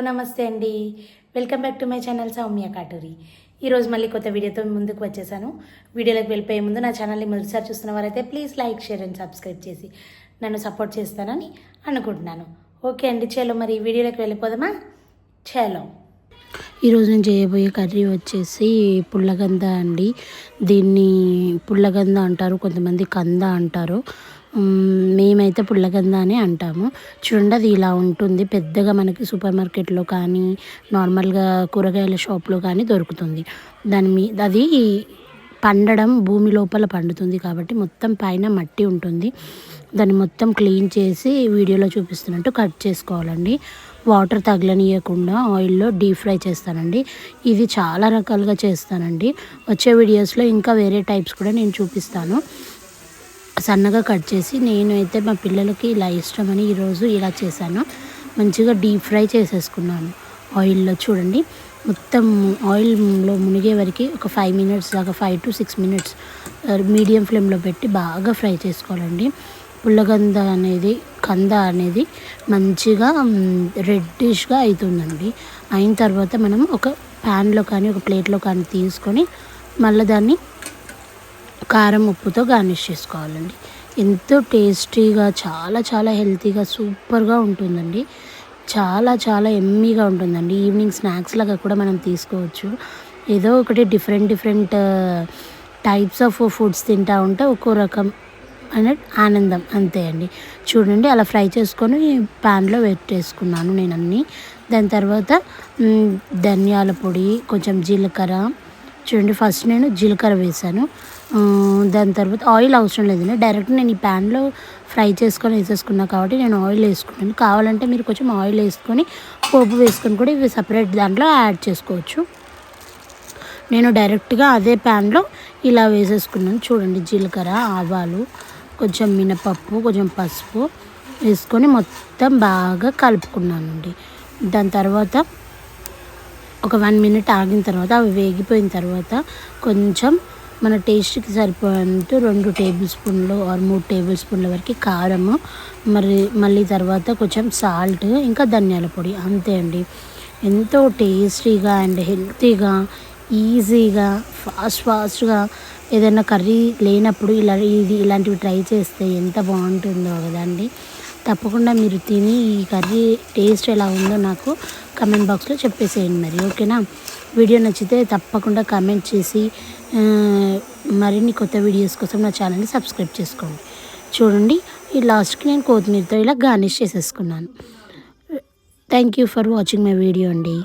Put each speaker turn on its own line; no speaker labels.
నమస్తే అండి. Welcome back to my channel Soumya Katuri. ఈరోజు మళ్ళీ కొత్త వీడియోతో ముందుకు వచ్చేసాను. వీడియోలోకి వెళ్ళిపోయే ముందు నా ఛానల్ని మొదటిసారి చూస్తున్న వారైతే please like, share and subscribe చేసి నన్ను సపోర్ట్ చేస్తానని అనుకుంటున్నాను. ఓకే అండి, చలో మరి వీడియోలోకి వెళ్ళిపోదామా? చలో.
ఈరోజు నేను చేయబోయే కర్రీ వచ్చేసి పుల్లగంద అండి. దీన్ని పుల్లగంద అంటారు, కొంతమంది కంద అంటారు. మేమైతే పుల్లగంద అని అంటాము. చూడండి, అది ఇలా ఉంటుంది. పెద్దగా మనకి సూపర్ మార్కెట్లో కానీ నార్మల్గా కూరగాయల షాప్లో కానీ దొరుకుతుంది. దాని మీద అది పండడం భూమి లోపల పండుతుంది కాబట్టి మొత్తం పైన మట్టి ఉంటుంది. దాన్ని మొత్తం క్లీన్ చేసి వీడియోలో చూపిస్తున్నట్టు కట్ చేసుకోవాలండి. వాటర్ తగలనీయకుండా ఆయిల్లో డీప్ ఫ్రై చేస్తానండి. ఇది చాలా రకాలుగా చేస్తానండి. వచ్చే వీడియోస్లో ఇంకా వేరే టైప్స్ కూడా నేను చూపిస్తాను. సన్నగా కట్ చేసి నేను అయితే మా పిల్లలకి ఇలా ఇష్టమని ఈరోజు ఇలా చేశాను. మంచిగా డీప్ ఫ్రై చేసేసుకున్నాను ఆయిల్లో. చూడండి, మొత్తం ఆయిల్లో మునిగే వరకు ఒక 5 మినిట్స్ దాకా, 5 to 6 మినిట్స్ మీడియం ఫ్లేమ్లో పెట్టి బాగా ఫ్రై చేసుకోవాలండి. పుల్లగంద అనేది కంద అనేది మంచిగా రెడ్డిష్గా అవుతుందండి. అయిన తర్వాత మనం ఒక ప్యాన్లో కానీ ఒక ప్లేట్లో కానీ తీసుకొని మళ్ళీ దాన్ని కారం ఉప్పుతో గార్నిష్ చేసుకోవాలండి. ఎంతో టేస్టీగా, చాలా చాలా హెల్తీగా, సూపర్గా ఉంటుందండి. చాలా చాలా ఎమ్మీగా ఉంటుందండి. ఈవినింగ్ స్నాక్స్ లాగా కూడా మనం తీసుకోవచ్చు. ఏదో ఒకటి డిఫరెంట్ టైప్స్ ఆఫ్ ఫుడ్స్ తింటూ ఉంటే ఒక్కో రకం అనే ఆనందం, అంతే అండి. చూడండి, అలా ఫ్రై చేసుకొని ప్యాన్లో పెట్టేసుకున్నాను నేను అన్నీ. దాని తర్వాత ధనియాల పొడి, కొంచెం జీలకర్ర. చూడండి, ఫస్ట్ నేను జీలకర్ర వేసాను. దాని తర్వాత ఆయిల్ అవసరం లేదండి, డైరెక్ట్ నేను ఈ ప్యాన్లో ఫ్రై చేసుకొని వేసేసుకున్నా కాబట్టి నేను ఆయిల్ వేసుకున్నాను. కావాలంటే మీరు కొంచెం ఆయిల్ వేసుకొని పోపు వేసుకొని కూడా ఇవి సపరేట్ దాంట్లో యాడ్ చేసుకోవచ్చు. నేను డైరెక్ట్గా అదే ప్యాన్లో ఇలా వేసేసుకున్నాను. చూడండి, జీలకర్ర, ఆవాలు, కొంచెం మినపప్పు, కొంచెం పసుపు వేసుకొని మొత్తం బాగా కలుపుకున్నానండి. దాని తర్వాత ఒక 1 మినిట్ ఆగిన తర్వాత అవి వేగిపోయిన తర్వాత కొంచెం మన టేస్ట్కి సరిపోయినట్టు 2 టేబుల్ స్పూన్లు ఆర్ 3 టేబుల్ స్పూన్ల వరకు కారము, మళ్ళీ తర్వాత కొంచెం సాల్ట్, ఇంకా ధనియాల పొడి, అంతే అండి. ఎంతో టేస్టీగా అండ్ హెల్తీగా, ఈజీగా, ఫాస్ట్గా ఏదైనా కర్రీ లేనప్పుడు ఇలాంటివి ట్రై చేస్తే ఎంత బాగుంటుందో కదండి. తప్పకుండా మీరు తిని ఈ కర్రీ టేస్ట్ ఎలా ఉందో నాకు కమెంట్ బాక్స్లో చెప్పేసేయండి మరి, ఓకేనా? వీడియో నచ్చితే తప్పకుండా కామెంట్ చేసి మరిన్ని కొత్త వీడియోస్ కోసం నా ఛానల్ని సబ్స్క్రైబ్ చేసుకోండి. చూడండి, ఈ లాస్ట్కి నేను కొత్తిమీరతో ఇలా గార్నిష్ చేసేసుకున్నాను. Thank you for watching my video అండి.